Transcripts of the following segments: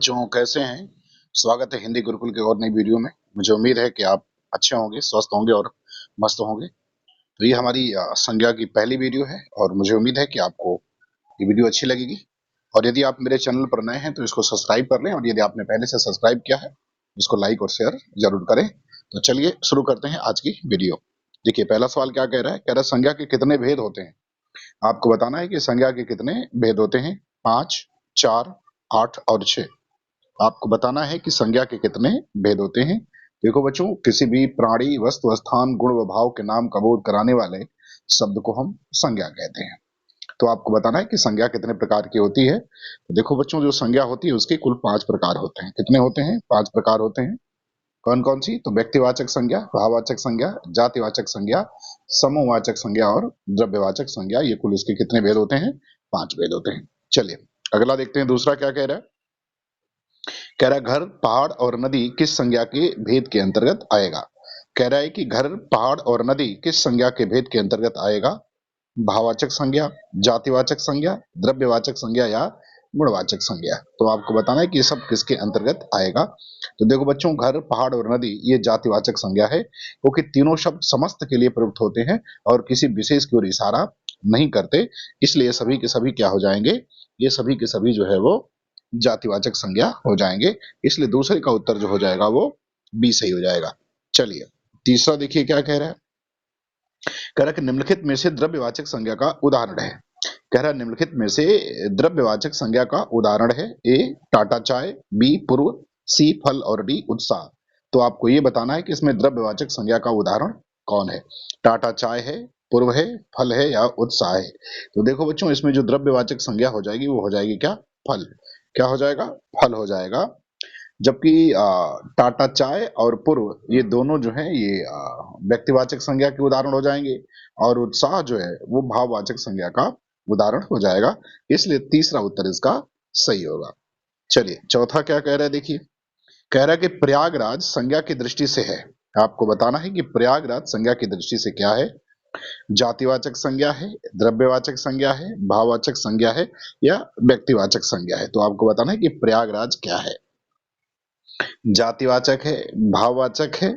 बच्चों, कैसे हैं? स्वागत है हिंदी गुरुकुल के और नई वीडियो में। मुझे उम्मीद है कि आप अच्छे होंगे, स्वस्थ होंगे और मस्त होंगे। तो ये हमारी संज्ञा की पहली वीडियो है और मुझे उम्मीद है कि आपको ये वीडियो अच्छी लगेगी। और यदि आप मेरे चैनल पर नए हैं तो इसको सब्सक्राइब कर लें, और यदि आपने पहले से सब्सक्राइब किया है इसको लाइक और शेयर जरूर करें। तो चलिए शुरू करते हैं आज की वीडियो। देखिए, पहला सवाल क्या कह रहा है? कह रहा है संज्ञा के कितने भेद होते हैं। आपको बताना है कि संज्ञा के कितने भेद होते हैं। 5, 4, 8 और 6। आपको बताना है कि संज्ञा के कितने भेद होते हैं। देखो बच्चों, किसी भी प्राणी, वस्तु, स्थान, गुण व भाव के नाम का बोध कराने वाले शब्द को हम संज्ञा कहते हैं। तो आपको बताना है कि संज्ञा कितने प्रकार की होती है। तो देखो बच्चों, जो संज्ञा होती है उसके कुल 5 प्रकार होते हैं। कितने होते हैं? 5 प्रकार होते हैं। कौन कौन सी? तो व्यक्तिवाचक संज्ञा, भाववाचक संज्ञा, जातिवाचक संज्ञा, समूहवाचक संज्ञा और द्रव्यवाचक संज्ञा। ये कुल इसके कितने भेद होते हैं? 5 भेद होते हैं। चलिए अगला देखते हैं, दूसरा क्या कह रहा है। कह रहा है घर, पहाड़ और नदी किस संज्ञा के भेद के अंतर्गत आएगा। कह रहा है कि घर, पहाड़ और नदी किस संज्ञा के भेद के अंतर्गत आएगा। भाववाचक संज्ञा, जातिवाचक संज्ञा, द्रव्यवाचक संज्ञा या गुणवाचक संज्ञा। तो आपको बताना है कि ये सब किसके अंतर्गत आएगा। तो देखो बच्चों, घर, पहाड़ और नदी ये जातिवाचक संज्ञा है, क्योंकि तीनों शब्द समस्त के लिए प्रयुक्त होते हैं और किसी विशेष की ओर इशारा नहीं करते, इसलिए सभी के सभी क्या हो जाएंगे? ये सभी के सभी जो है वो जातिवाचक संज्ञा हो जाएंगे। इसलिए दूसरे का उत्तर जो हो जाएगा वो बी सही हो जाएगा। चलिए तीसरा देखिए क्या कह रहा है। कह रहा है कि निम्नलिखित में से द्रव्यवाचक संज्ञा का उदाहरण है। कह रहा है निम्नलिखित में से द्रव्यवाचक संज्ञा का उदाहरण है। ए टाटा चाय, बी पूर्व, सी फल और डी उत्साह। तो आपको ये बताना है कि इसमें द्रव्यवाचक संज्ञा का उदाहरण कौन है। टाटा चाय है, पूर्व है, फल है या उत्साह है। तो देखो बच्चों, इसमें जो द्रव्यवाचक संज्ञा हो जाएगी वो हो जाएगी क्या? फल। क्या हो जाएगा? फल हो जाएगा। जबकि टाटा चाय और पूर्व ये दोनों जो है ये व्यक्तिवाचक संज्ञा के उदाहरण हो जाएंगे, और उत्साह जो है वो भाववाचक संज्ञा का उदाहरण हो जाएगा। इसलिए तीसरा उत्तर इसका सही होगा। चलिए चौथा क्या कह रहा है, देखिए। कह रहा है कि प्रयागराज संज्ञा की दृष्टि से है। आपको बताना है कि प्रयागराज संज्ञा की दृष्टि से क्या है। जातिवाचक संज्ञा है, द्रव्यवाचक संज्ञा है, भाववाचक संज्ञा है या व्यक्तिवाचक संज्ञा है। तो आपको बताना है कि प्रयागराज क्या है। जातिवाचक है, भाववाचक है,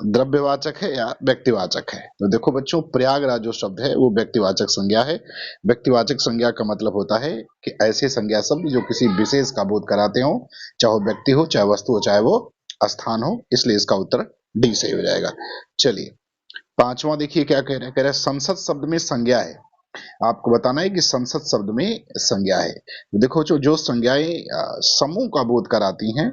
द्रव्यवाचक है या व्यक्तिवाचक है। तो देखो बच्चों, प्रयागराज जो शब्द है वो व्यक्तिवाचक संज्ञा है। व्यक्तिवाचक संज्ञा का मतलब होता है कि ऐसे संज्ञा शब्द जो किसी विशेष का बोध कराते हो, चाहे वो व्यक्ति हो, चाहे वस्तु हो, चाहे वो स्थान हो। इसलिए इसका उत्तर डी सही हो जाएगा। चलिए पांचवा देखिए क्या कह रहे हैं। कह रहे हैं संसद शब्द में संज्ञा है। आपको बताना है कि संसद शब्द में संज्ञा है। देखो जो संज्ञाएं समूह का बोध कराती हैं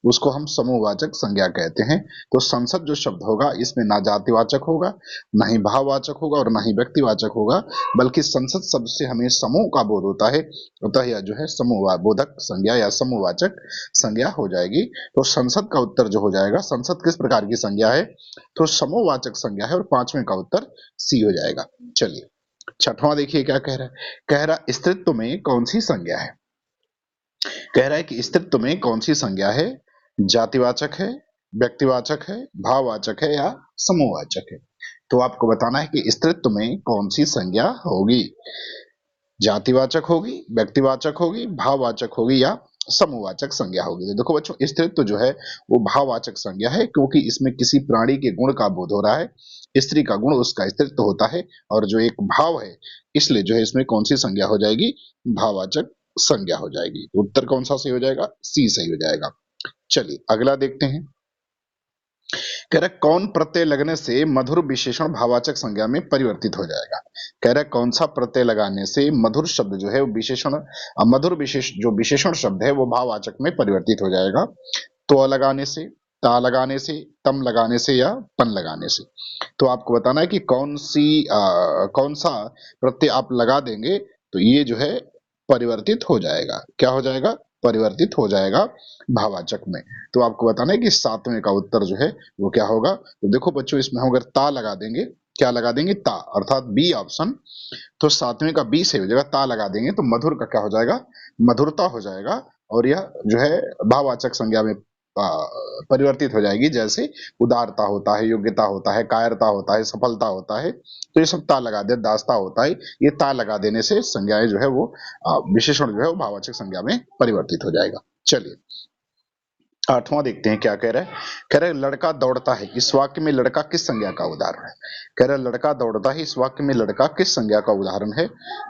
उसको हम समूहवाचक संज्ञा कहते हैं। तो संसद जो शब्द होगा इसमें ना जातिवाचक होगा, ना ही भाववाचक होगा और ना ही व्यक्तिवाचक होगा, बल्कि संसद शब्द से हमें समूह का बोध होता है, अतः यह जो है समूह बोधक संज्ञा या समूहवाचक संज्ञा हो जाएगी। तो संसद का उत्तर जो हो जाएगा, संसद किस प्रकार की संज्ञा है? तो समूहवाचक संज्ञा है, और पांचवें का उत्तर सी हो जाएगा। चलिए छठवां देखिए क्या कह रहा है। कह रहा स्त्रीत्व में कौन सी संज्ञा है। कह रहा है कि स्त्रीत्व में कौन सी संज्ञा है। जातिवाचक है, व्यक्तिवाचक है, भाववाचक है या समूहवाचक है। तो आपको बताना है कि स्त्रीत्व में कौन सी संज्ञा होगी। जातिवाचक होगी, व्यक्तिवाचक होगी, भाववाचक होगी या समूहवाचक संज्ञा होगी। तो देखो बच्चों, स्त्रीत्व जो है वो भाववाचक संज्ञा है, क्योंकि इसमें किसी प्राणी के गुण का बोध हो रहा है। स्त्री का गुण उसका स्त्रीत्व होता है, और जो एक भाव है, इसलिए जो है इसमें कौन सी संज्ञा हो जाएगी? भाववाचक संज्ञा हो जाएगी। उत्तर कौन सा सही हो जाएगा? सी सही हो जाएगा। चलिए अगला देखते हैं। कह रहा है कौन प्रत्यय लगने से मधुर विशेषण भाववाचक संज्ञा में परिवर्तित हो जाएगा। कह रहा है कौन सा प्रत्यय लगाने से मधुर शब्द जो है वो विशेषण, मधुर विशेष जो विशेषण शब्द है वो भाववाचक में परिवर्तित हो जाएगा। तो लगाने से, ता लगाने से, तम लगाने से या पन लगाने से। तो आपको बताना है कि कौन सा प्रत्यय आप लगा देंगे तो ये जो है परिवर्तित हो जाएगा। क्या हो जाएगा? परिवर्तित हो जाएगा भाववाचक में। तो आपको बताना है कि सातवें का उत्तर जो है वो क्या होगा। तो देखो बच्चों, इसमें हम अगर ता लगा देंगे, क्या लगा देंगे? ता, अर्थात बी ऑप्शन। तो सातवें का बी से हो जाएगा, ता लगा देंगे तो मधुर का क्या हो जाएगा? मधुरता हो जाएगा, और यह जो है भाववाचक संज्ञा में परिवर्तित हो जाएगी। जैसे उदारता होता है, योग्यता होता है, कायरता होता है, सफलता होता है, तो ये सब ता लगा दे, दास्ता होता है, ये ता लगा देने से संज्ञाएं जो है वो विशेषण जो है वो भाववाचक संज्ञा में परिवर्तित हो जाएगा। चलिए आठवां देखते हैं क्या कह रहा है। कह रहा है लड़का दौड़ता है, इस वाक्य में लड़का किस संज्ञा का उदाहरण है। कह रहा है लड़का दौड़ता है, इस वाक्य में लड़का किस संज्ञा का उदाहरण है।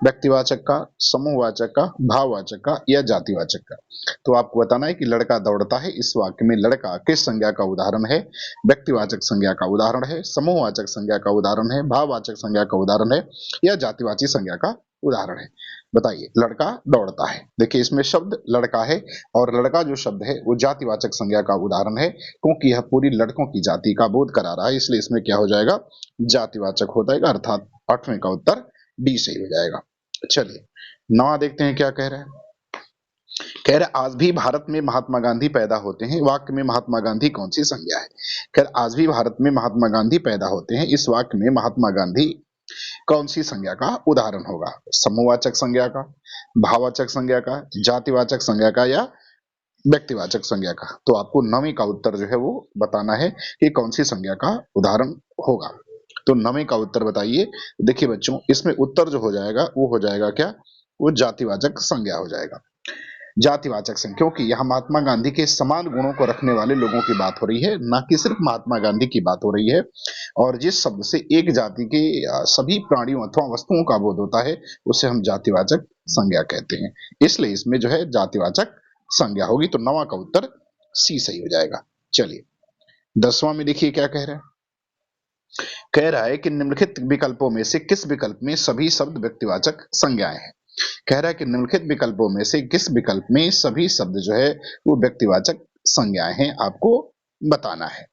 व्यक्तिवाचक का, समूहवाचक का, भाववाचक का या जातिवाचक का। तो आपको बताना है कि लड़का दौड़ता है, इस वाक्य में लड़का किस संज्ञा का उदाहरण है। व्यक्तिवाचक संज्ञा का उदाहरण है, समूहवाचक संज्ञा का उदाहरण है, भाववाचक संज्ञा का उदाहरण है या जातिवाची संज्ञा का उदाहरण है। बताइए लड़का दौड़ता है, देखिए इसमें शब्द लड़का है और लड़का जो शब्द है वो जातिवाचक संज्ञा का उदाहरण है, क्योंकि यह पूरी लड़कों की जाति का बोध करा रहा है, इसलिए इसमें क्या हो जाएगा, जातिवाचक हो जाएगा, अर्थात आठवें का उत्तर डी सही हो जाएगा। चलिए नवा देखते हैं क्या कह रहा है। कह रहे आज भी भारत में महात्मा गांधी पैदा होते हैं, वाक्य में महात्मा गांधी कौन सी संज्ञा है। कह रहे आज भी भारत में महात्मा गांधी पैदा होते हैं, इस वाक्य में महात्मा गांधी कौन सी संज्ञा का उदाहरण होगा। समूहवाचक संज्ञा का, भाववाचक संज्ञा का, जातिवाचक संज्ञा का या व्यक्तिवाचक संज्ञा का। तो आपको नवीं का उत्तर जो है वो बताना है कि कौन सी संज्ञा का उदाहरण होगा। तो नवीं का उत्तर बताइए। देखिए बच्चों इसमें उत्तर जो हो जाएगा वो हो जाएगा क्या, वो जातिवाचक संज्ञा हो जाएगा। जातिवाचक संज्ञा, क्योंकि यहाँ महात्मा गांधी के समान गुणों को रखने वाले लोगों की बात हो रही है, ना कि सिर्फ महात्मा गांधी की बात हो रही है। और जिस शब्द से एक जाति के सभी प्राणियों अथवा वस्तुओं का बोध होता है उसे हम जातिवाचक संज्ञा कहते हैं, इसलिए इसमें जो है जातिवाचक संज्ञा होगी। तो नवा का उत्तर सी सही हो जाएगा। चलिए दसवां में देखिए क्या कह रहा है। कह रहा है कि निम्नलिखित विकल्पों में से किस विकल्प में सभी शब्द व्यक्तिवाचक संज्ञाएं हैं। कह रहा है कि निम्नलिखित विकल्पों में से किस विकल्प में सभी शब्द जो है वो व्यक्तिवाचक संज्ञाएं हैं, आपको बताना है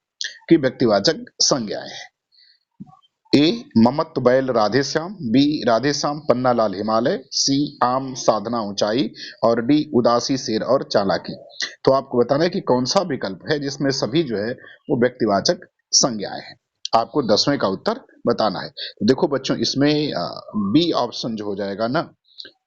कि व्यक्तिवाचक संज्ञाएं हैं। ए ममत्व बैल राधेश्याम, बी राधेश्याम पन्ना लाल हिमालय, सी आम साधना ऊंचाई और डी उदासी शेर और चालाकी। तो आपको बताना है कि कौन सा विकल्प है जिसमें सभी जो है वो व्यक्तिवाचक संज्ञाएं हैं, आपको 10वें का उत्तर बताना है। तो देखो बच्चों इसमें बी ऑप्शन जो हो जाएगा ना,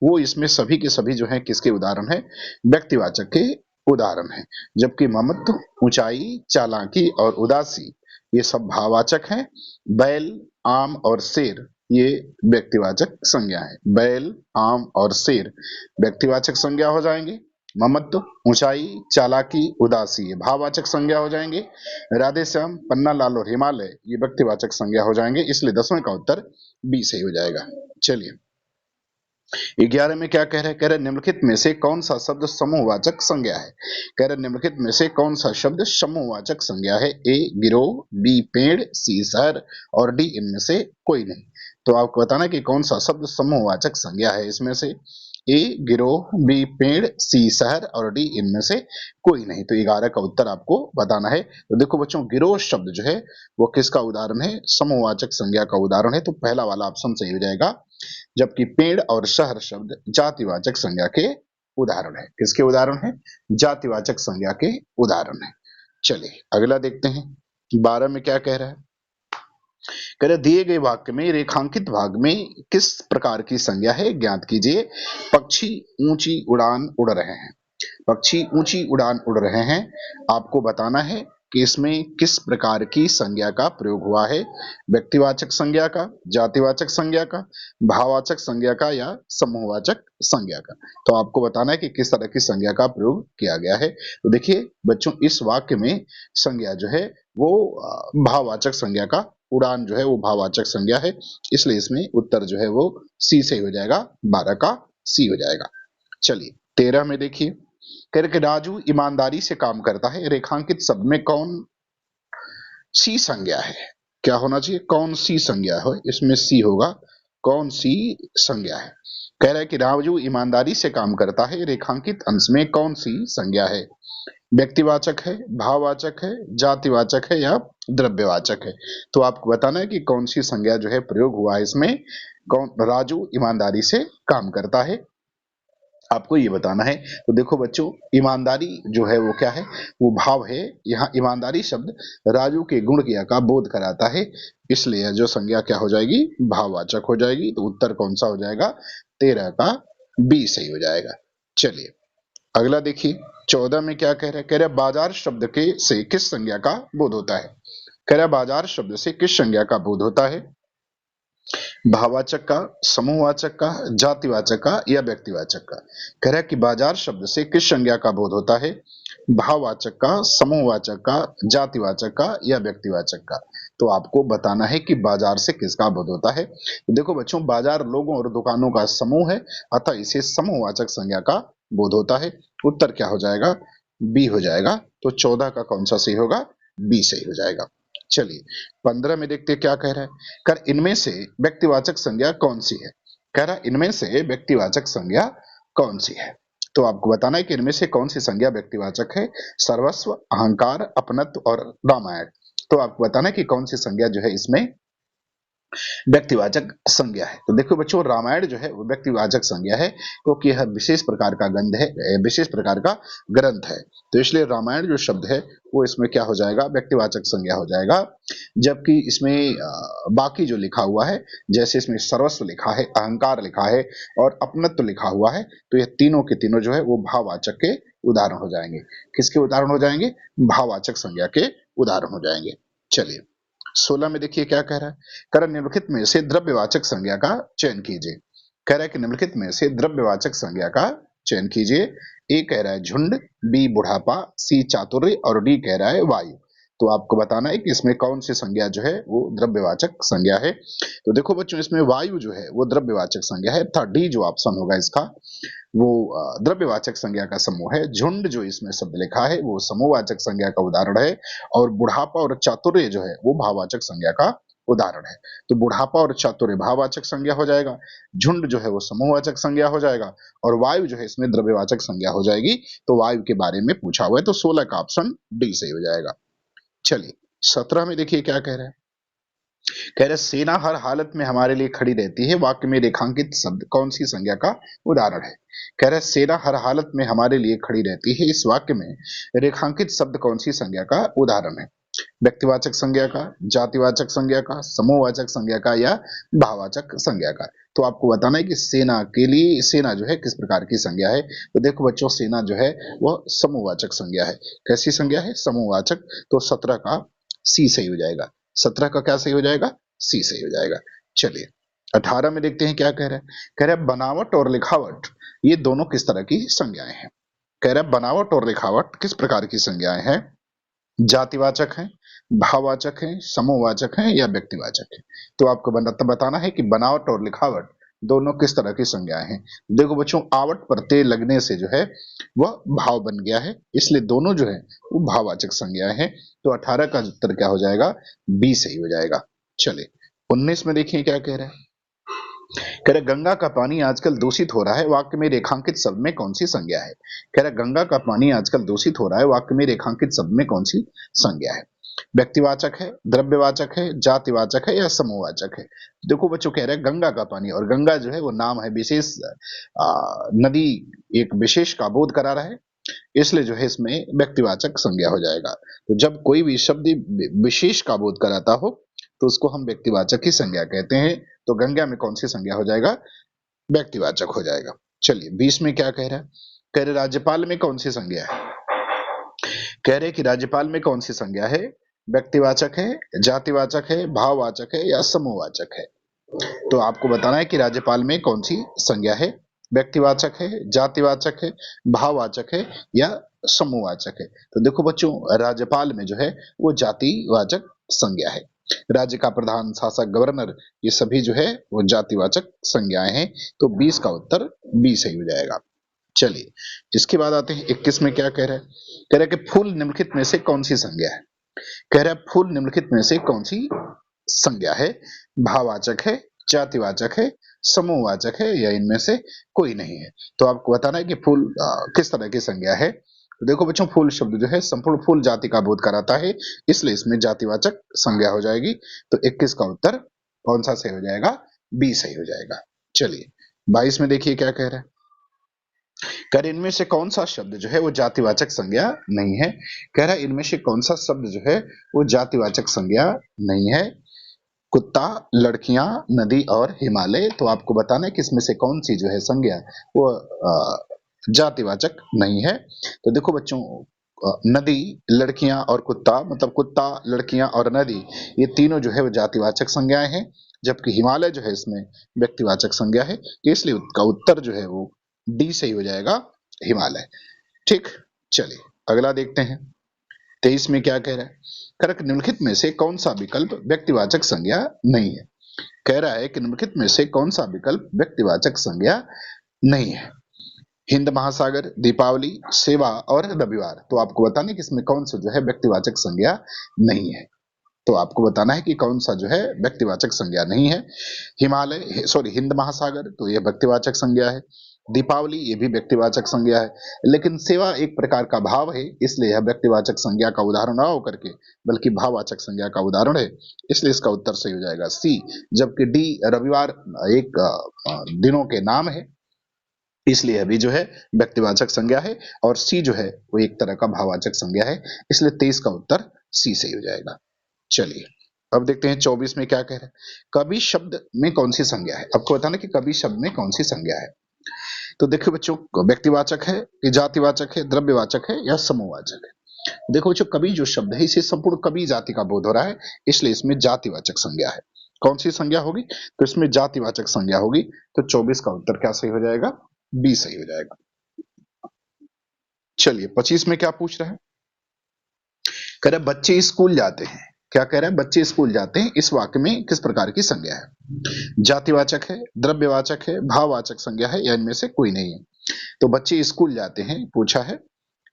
वो इसमें सभी के सभी जो है किसके उदाहरण है, व्यक्तिवाचक के उदाहरण है। जबकि ममत्व, ऊंचाई, चालाकी और उदासी ये सब भाववाचक हैं। बैल, आम और शेर ये व्यक्तिवाचक संज्ञा है। बैल, आम और शेर व्यक्तिवाचक संज्ञा हो जाएंगे। ममत्व, ऊंचाई, चालाकी, उदासी ये भाववाचक संज्ञा हो जाएंगे। राधेश्याम, पन्ना लाल और हिमालय ये व्यक्तिवाचक संज्ञा हो जाएंगे, इसलिए 10वें का उत्तर बी सही हो जाएगा। चलिए 11 में क्या कह रहे हैं। कह रहे निम्नलिखित में से कौन सा शब्द समूहवाचक संज्ञा है। कह रहे निम्नलिखित में से कौन सा शब्द समूहवाचक संज्ञा है। ए गिरोह, बी पेड़, सी शहर और डी इनमें से कोई नहीं। तो आपको बताना है कि कौन सा शब्द समूहवाचक संज्ञा है इसमें से। ए गिरोह, बी पेड़, सी शहर और डी इनमें से कोई नहीं। तो 11 का उत्तर आपको बताना है। तो देखो बच्चों गिरोह शब्द जो है वो किसका उदाहरण है, समूहवाचक संज्ञा का उदाहरण है, तो पहला वाला ऑप्शन सही हो जाएगा। जबकि पेड़ और शहर शब्द जातिवाचक संज्ञा के उदाहरण है। किसके उदाहरण है, जातिवाचक संज्ञा के उदाहरण है। चलिए अगला देखते हैं 12 में क्या कह रहा है। कह रहे दिए गए वाक्य में रेखांकित भाग में किस प्रकार की संज्ञा है ज्ञात कीजिए। पक्षी ऊंची उड़ान उड़ रहे हैं, पक्षी ऊंची उड़ान उड़ रहे हैं, आपको बताना है कि इसमें किस प्रकार की संज्ञा का प्रयोग हुआ है। व्यक्तिवाचक संज्ञा का, जातिवाचक संज्ञा का, भाववाचक संज्ञा का या समूहवाचक संज्ञा का। तो आपको बताना है कि किस तरह की संज्ञा का प्रयोग किया गया है। तो देखिए बच्चों इस वाक्य में संज्ञा जो है वो भाववाचक संज्ञा का, उड़ान जो है वो भाववाचक संज्ञा है, इसलिए इसमें उत्तर जो है वो सी से हो जाएगा, 12 का सी हो जाएगा। चलिए 13 में देखिए। कह रहे कि राजू ईमानदारी से काम करता है, रेखांकित शब्द में कौन सी संज्ञा है। क्या होना चाहिए, कौन सी संज्ञा है, इसमें सी होगा, कौन सी संज्ञा है। कह रहा है कि राजू ईमानदारी से काम करता है, रेखांकित अंश में कौन सी संज्ञा है। व्यक्तिवाचक है, भाववाचक है, जातिवाचक है या द्रव्यवाचक है। तो आपको बताना है कि कौन सी संज्ञा जो है प्रयोग हुआ है इसमें। कौन, राजू ईमानदारी से काम करता है, आपको ये बताना है। तो देखो बच्चों ईमानदारी जो है वो क्या है, वो भाव है। यहाँ ईमानदारी शब्द राजू के गुण क्रिया का बोध कराता है, इसलिए जो संज्ञा क्या हो जाएगी, भाववाचक हो जाएगी। तो उत्तर कौन सा हो जाएगा, 13 का बी सही हो जाएगा। चलिए अगला देखिए 14 में क्या कह रहा है, कह रहा है बाजार शब्द के से किस संज्ञा का बोध होता है। कह रहा है बाजार शब्द से किस संज्ञा का बोध होता है, भाववाचक का, समूहवाचक का, जातिवाचक का या व्यक्तिवाचक का। कह रहा है कि बाजार शब्द से किस संज्ञा का बोध होता है, भाववाचक का, समूहवाचक का, जातिवाचक का या व्यक्तिवाचक का। तो आपको बताना है कि बाजार से किसका बोध होता है। देखो बच्चों, बाजार लोगों और दुकानों का समूह है, अतः इसे समूहवाचक संज्ञा का बोध होता है। उत्तर क्या हो जाएगा, बी हो जाएगा। तो 14 का कौन सा सही होगा, बी सही हो जाएगा। चलिए 15 में देखते हैं क्या कह रहा है, कर इनमें से व्यक्तिवाचक संज्ञा कौन सी है। कह रहा है इनमें से व्यक्तिवाचक संज्ञा कौन सी है। तो आपको बताना है कि इनमें से कौन सी संज्ञा व्यक्तिवाचक है, सर्वस्व, अहंकार, अपनत्व और रामायण। तो आपको बताना है कि कौन सी संज्ञा जो है इसमें व्यक्तिवाचक संज्ञा है। तो देखो बच्चों, रामायण जो है वो व्यक्तिवाचक संज्ञा है, क्योंकि यह विशेष प्रकार का गंध है, विशेष प्रकार का ग्रंथ है। तो इसलिए रामायण जो शब्द है वो इसमें क्या हो जाएगा, व्यक्तिवाचक संज्ञा हो जाएगा। जबकि इसमें बाकी जो लिखा हुआ है, जैसे इसमें सर्वस्व लिखा है, अहंकार लिखा है और अपनत्व लिखा हुआ है, तो ये तीनों के तीनों जो है वो भाववाचक के उदाहरण हो जाएंगे। किसके उदाहरण हो जाएंगे, भाववाचक संज्ञा के उदाहरण हो जाएंगे। चलिए 16 में देखिए क्या कह रहा है, कह रहा है निम्नलिखित में से द्रव्यवाचक संज्ञा का चयन कीजिए। कह रहा है कि निम्नलिखित में से द्रव्यवाचक संज्ञा का चयन कीजिए। ए कह रहा है झुंड, बी बुढ़ापा, सी चातुर्य और डी कह रहा है वायु। तो आपको बताना है कि इसमें कौन सी संज्ञा जो है वो द्रव्यवाचक संज्ञा है। तो देखो बच्चों, इसमें वायु जो है वो द्रव्यवाचक संज्ञा है, था डी जो ऑप्शन होगा इसका वो द्रव्यवाचक संज्ञा का समूह है। झुंड जो इसमें शब्द लिखा है वो समूहवाचक संज्ञा का उदाहरण है, और बुढ़ापा और चातुर्य जो है वो भाववाचक संज्ञा का उदाहरण है। तो बुढ़ापा और चातुर्य भाववाचक संज्ञा हो जाएगा, झुंड जो है वो समूहवाचक संज्ञा हो जाएगा, और वायु जो है इसमें द्रव्यवाचक संज्ञा हो जाएगी। तो वायु के बारे में पूछा हुआ है, तो 16 का ऑप्शन डी सही हो जाएगा। चलिए 17 में देखिए क्या कह रहा है, कह रहे सेना हर हालत में हमारे लिए खड़ी रहती है, वाक्य में रेखांकित शब्द कौन सी संज्ञा का उदाहरण है। कह रहे सेना हर हालत में हमारे लिए खड़ी रहती है, इस वाक्य में रेखांकित शब्द कौन सी संज्ञा का उदाहरण है, व्यक्तिवाचक संज्ञा का, जातिवाचक संज्ञा का, समूहवाचक संज्ञा का या भाववाचक संज्ञा का। तो आपको बताना है कि सेना के लिए सेना जो है किस प्रकार की संज्ञा है। तो देखो बच्चों, सेना जो है वह समूहवाचक संज्ञा है। कैसी संज्ञा है, समूहवाचक। तो 17 का सी सही हो जाएगा। 17 का क्या सही हो जाएगा, सी सही हो जाएगा। चलिए 18 में देखते हैं क्या कह रहा है, कह रहा है बनावट और लिखावट ये दोनों किस तरह की संज्ञाएं हैं। कह रहा है बनावट और लिखावट किस प्रकार की संज्ञाएं हैं, जातिवाचक है, भाववाचक है, समूहवाचक है या व्यक्तिवाचक है। तो आपको बताना है कि बनावट और लिखावट दोनों किस तरह की संज्ञाएं हैं। देखो बच्चों, आवट प्रत्यय लगने से जो है वह भाव बन गया है, इसलिए दोनों जो है वो भाववाचक संज्ञाएं हैं। तो 18 का उत्तर क्या हो जाएगा, बी सही हो जाएगा। चलिए 19 में देखिए क्या कह रहा है, कह रहा गंगा का पानी आजकल दूषित हो रहा है, वाक्य में रेखांकित शब्द में कौन सी संज्ञा है। कह रहा गंगा का पानी आजकल दूषित हो रहा है, वाक्य में रेखांकित शब्द में कौन सी संज्ञा है, व्यक्तिवाचक है, द्रव्यवाचक है, जातिवाचक है या समूहवाचक है। देखो बच्चों, कह रहे हैं गंगा का पानी, और गंगा जो है वो नाम है, विशेष नदी एक विशेष का बोध करा रहा है, इसलिए जो है इसमें व्यक्तिवाचक संज्ञा हो जाएगा। तो जब कोई भी शब्द विशेष का बोध कराता हो तो उसको हम व्यक्तिवाचक ही संज्ञा कहते हैं। तो गंगा में कौन सी संज्ञा हो जाएगा, व्यक्तिवाचक हो जाएगा। चलिए 20 में क्या कह रहा है, कह रहे राज्यपाल में कौन सी संज्ञा है। कह रहे कि राज्यपाल में कौन सी संज्ञा है, व्यक्तिवाचक है, जातिवाचक है, भाववाचक है या समूहवाचक है। तो आपको बताना है कि राज्यपाल में कौन सी संज्ञा है, व्यक्तिवाचक है, जातिवाचक है, भाववाचक है या समूहवाचक है। तो देखो बच्चों, राज्यपाल में जो है वो जातिवाचक संज्ञा है। राज्य का प्रधान, शासक, गवर्नर ये सभी जो है वो जातिवाचक संज्ञाएं हैं। तो 20 का उत्तर बी सही हो जाएगा। चलिए इसके बाद आते हैं 21 में क्या कह रहा है, कह रहा है कि फूल निम्नलिखित में से कौन सी संज्ञा है। कह रहा है फूल निम्नलिखित में से कौन सी संज्ञा है, भाववाचक है, जातिवाचक है, समूहवाचक है या इनमें से कोई नहीं है। तो आपको बताना है कि फूल किस तरह की संज्ञा है। तो देखो बच्चों, फूल शब्द जो है संपूर्ण फूल जाति का बोध कराता है, इसलिए इसमें जातिवाचक संज्ञा हो जाएगी। तो 21 का उत्तर कौन सा सही हो जाएगा, बी सही हो जाएगा। चलिए 22 में देखिए क्या कह रहा है, कह इनमें से कौन सा शब्द जो है वो जातिवाचक संज्ञा नहीं है। कह रहा है इनमें से कौन सा शब्द जो है वो जातिवाचक संज्ञा नहीं है, कुत्ता, लड़कियां, नदी और हिमालय। तो आपको बताना है कि इसमें से कौन सी जो है संज्ञा वो जातिवाचक नहीं है। तो देखो बच्चों, नदी, लड़कियां और कुत्ता, मतलब कुत्ता, लड़कियां और नदी, ये तीनों जो है वो जातिवाचक संज्ञाएं हैं, जबकि हिमालय जो है इसमें व्यक्तिवाचक संज्ञा है, इसलिए उसका उत्तर जो है वो डी सही हो जाएगा, हिमालय। ठीक, चलिए अगला देखते हैं। 23 में क्या कह रहा है? कह रहा है कि निम्नलिखित में से कौन सा विकल्प व्यक्तिवाचक संज्ञा नहीं है। कह रहा है कि निम्नलिखित में से कौन सा विकल्प व्यक्तिवाचक संज्ञा नहीं है। हिंद महासागर, दीपावली, सेवा और रविवार। तो आपको बताना कि इसमें कौन सा जो है व्यक्तिवाचक संज्ञा नहीं है। तो आपको बताना है कि कौन सा जो है व्यक्तिवाचक संज्ञा नहीं है। हिमालय, सॉरी, हिंद महासागर, तो यह व्यक्तिवाचक संज्ञा है। दीपावली, ये भी व्यक्तिवाचक संज्ञा है। लेकिन सेवा एक प्रकार का भाव है, इसलिए यह व्यक्तिवाचक संज्ञा का उदाहरण ना होकर के बल्कि भाववाचक संज्ञा का उदाहरण है, इसलिए इसका उत्तर सही हो जाएगा सी। जबकि डी, रविवार एक दिनों के नाम है, इसलिए अभी जो है व्यक्तिवाचक संज्ञा है, और सी जो है वो एक तरह का भाववाचक संज्ञा है, इसलिए 23 का उत्तर सी सही हो जाएगा। चलिए अब देखते हैं 24 में क्या कह रहे हैं। कवि शब्द में कौन सी संज्ञा है? आपको बताना कि कवि शब्द में कौन सी संज्ञा है। तो देखो बच्चों, व्यक्तिवाचक है, जातिवाचक है, द्रव्यवाचक है या समूहवाचक है। देखो बच्चों, कवि जो शब्द है इसे संपूर्ण कवि जाति का बोध हो रहा है, इसलिए इसमें जातिवाचक संज्ञा है। कौन सी संज्ञा होगी? तो इसमें जातिवाचक संज्ञा होगी। तो 24 का उत्तर क्या सही हो जाएगा? बी सही हो जाएगा। चलिए 25 में क्या पूछ रहे हैं? कह रहे बच्चे स्कूल जाते हैं। क्या कह रहा है? बच्चे स्कूल जाते हैं, इस वाक्य में किस प्रकार की संज्ञा है? जातिवाचक है, द्रव्यवाचक है, भाववाचक संज्ञा है या इनमें से कोई नहीं है? तो बच्चे स्कूल जाते हैं पूछा है,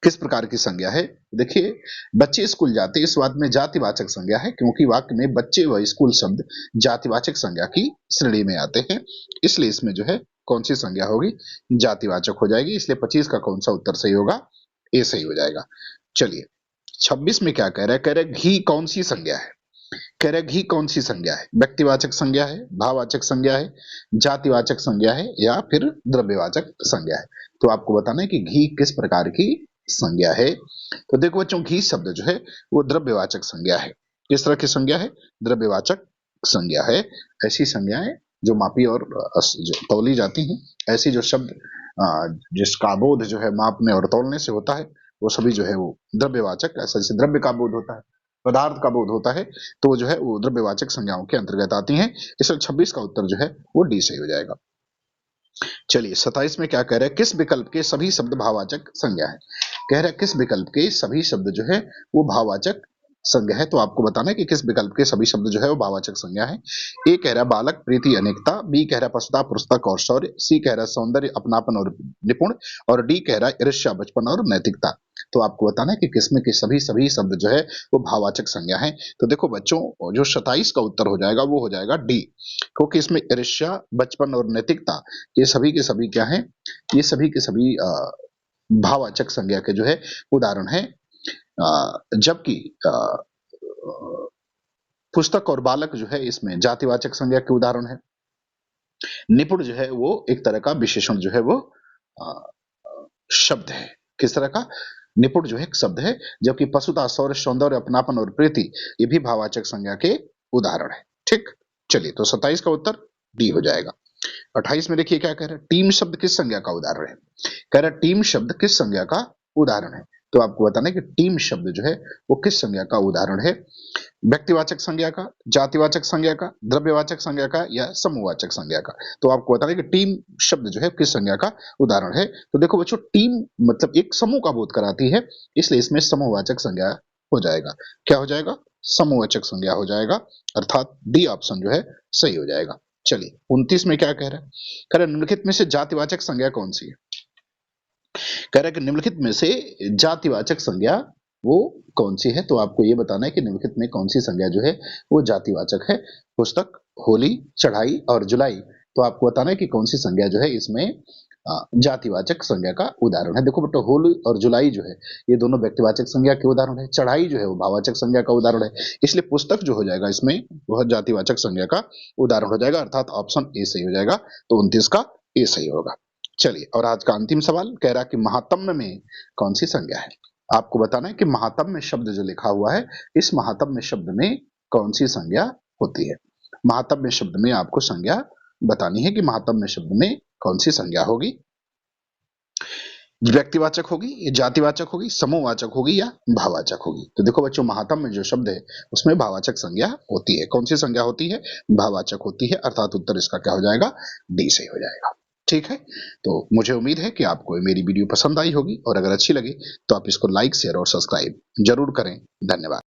किस प्रकार की संज्ञा है? देखिए, बच्चे स्कूल जाते इस वाक्य में जातिवाचक संज्ञा है, क्योंकि वाक्य में बच्चे व स्कूल शब्द जातिवाचक संज्ञा की श्रेणी में आते हैं, इसलिए इसमें जो है कौन सी संज्ञा होगी? जातिवाचक हो जाएगी, इसलिए 25 का कौन सा उत्तर सही होगा? ए सही हो जाएगा। चलिए 26 में क्या कह रहा है? कह रहा है घी कौन सी संज्ञा है? कह रहा है घी कौन सी संज्ञा है? व्यक्तिवाचक संज्ञा है, भाववाचक संज्ञा है, जातिवाचक संज्ञा है या फिर द्रव्यवाचक संज्ञा है? तो आपको बताना है कि घी किस प्रकार की संज्ञा है। तो देखो बच्चों, घी शब्द जो है वो द्रव्यवाचक संज्ञा है। किस तरह की संज्ञा है? द्रव्यवाचक संज्ञा है। ऐसी संज्ञाएं जो मापी और जो तौली जाती हैं, ऐसी जो शब्द जिसका बोध जो है मापने और तौलने से होता है, वो सभी जो है वो द्रव्यवाचक, ऐसा जैसे द्रव्य का बोध होता है, पदार्थ का बोध होता है, तो जो है वो द्रव्यवाचक संज्ञाओं के अंतर्गत आती हैं। इसलिए 26 का उत्तर जो है वो डी सही हो जाएगा। चलिए 27 में क्या कह रहा है? किस विकल्प के सभी शब्द भाववाचक संज्ञा है? कह रहा है किस विकल्प के सभी शब्द जो है वो भाववाचक संज्ञा है। तो आपको बताना है कि किस विकल्प के सभी शब्द जो है वो भाववाचक संज्ञा है। ए कह रहा है बालक, प्रीति, अनेकता। बी कह रहा है पशुता, पुस्तक और शौर्य। सी कह रहा है सौंदर्य, अपनापन और निपुण। और डी कह रहा है ईर्ष्या, बचपन और नैतिकता। तो आपको बताना है कि किसमें के सभी शब्द जो है वो भाववाचक संज्ञा है। तो देखो बच्चों, जो 27 का उत्तर हो जाएगा वो हो जाएगा डी, क्योंकि इसमें ईर्ष्या, बचपन और नैतिकता ये सभी के सभी क्या है? ये सभी के सभी भाववाचक संज्ञा के जो है उदाहरण है। जबकि पुस्तक और बालक जो है इसमें जातिवाचक संज्ञा के उदाहरण है। निपुण जो है वो एक तरह का विशेषण जो है वो शब्द है। किस तरह का? निपुण जो है एक शब्द है, जबकि पशुता, शौर्य, सौंदर्य, अपनापन और प्रीति ये भी भाववाचक संज्ञा के उदाहरण है। ठीक, चलिए तो 27 का उत्तर डी हो जाएगा। 28 में देखिए क्या कह रहा है? टीम शब्द किस संज्ञा का उदाहरण है? कह रहा है टीम शब्द किस संज्ञा का उदाहरण है। तो आपको बताना है कि टीम शब्द जो है वो किस संज्ञा का उदाहरण है? व्यक्तिवाचक संज्ञा का, जातिवाचक संज्ञा का, द्रव्यवाचक संज्ञा का या समूहवाचक संज्ञा का? तो आपको बताना है कि टीम शब्द जो है किस संज्ञा का उदाहरण है। तो देखो बच्चों, टीम मतलब एक समूह का बोध कराती है, इसलिए इसमें समूहवाचक संज्ञा हो जाएगा। क्या हो जाएगा? समूहवाचक संज्ञा हो जाएगा, अर्थात डी ऑप्शन जो है सही हो जाएगा। चलिए 29 में क्या कह रहा है? कह रहा है निम्नलिखित में से जातिवाचक संज्ञा कौन सी है? कह रहा है कि निम्नलिखित में से जातिवाचक संज्ञा वो कौन सी है? तो आपको ये बताना है कि निम्नलिखित में कौन सी संज्ञा जो है वो जातिवाचक है। पुस्तक, होली, चढ़ाई और जुलाई। तो आपको बताना है कि कौन सी संज्ञा जो है इसमें जातिवाचक संज्ञा का उदाहरण है। देखो बेटा, होली और जुलाई जो है ये दोनों व्यक्तिवाचक संज्ञा के उदाहरण है। चढ़ाई जो है वो भाववाचक संज्ञा का उदाहरण है, इसलिए पुस्तक जो हो जाएगा इसमें वह जातिवाचक संज्ञा का उदाहरण हो जाएगा, अर्थात ऑप्शन ए सही हो जाएगा। तो 29 का ए सही होगा। चलिए और आज का अंतिम सवाल कह रहा है कि महात्म्य में कौन सी संज्ञा है? आपको बताना है कि महात्म्य शब्द जो लिखा हुआ है, इस महात्म्य शब्द में कौन सी संज्ञा होती है? महात्म्य शब्द में आपको संज्ञा बतानी है कि महात्म्य शब्द में कौन सी संज्ञा होगी। व्यक्तिवाचक होगी, ये जातिवाचक होगी, समूहवाचक होगी या भाववाचक होगी। तो देखो बच्चों, महात्म में जो शब्द है उसमें भाववाचक संज्ञा होती है। कौन सी संज्ञा होती है? भाववाचक होती है, अर्थात उत्तर इसका क्या हो जाएगा? डी सही हो जाएगा। ठीक है, तो मुझे उम्मीद है कि आपको मेरी वीडियो पसंद आई होगी, और अगर अच्छी लगी तो आप इसको लाइक, शेयर और सब्सक्राइब जरूर करें। धन्यवाद।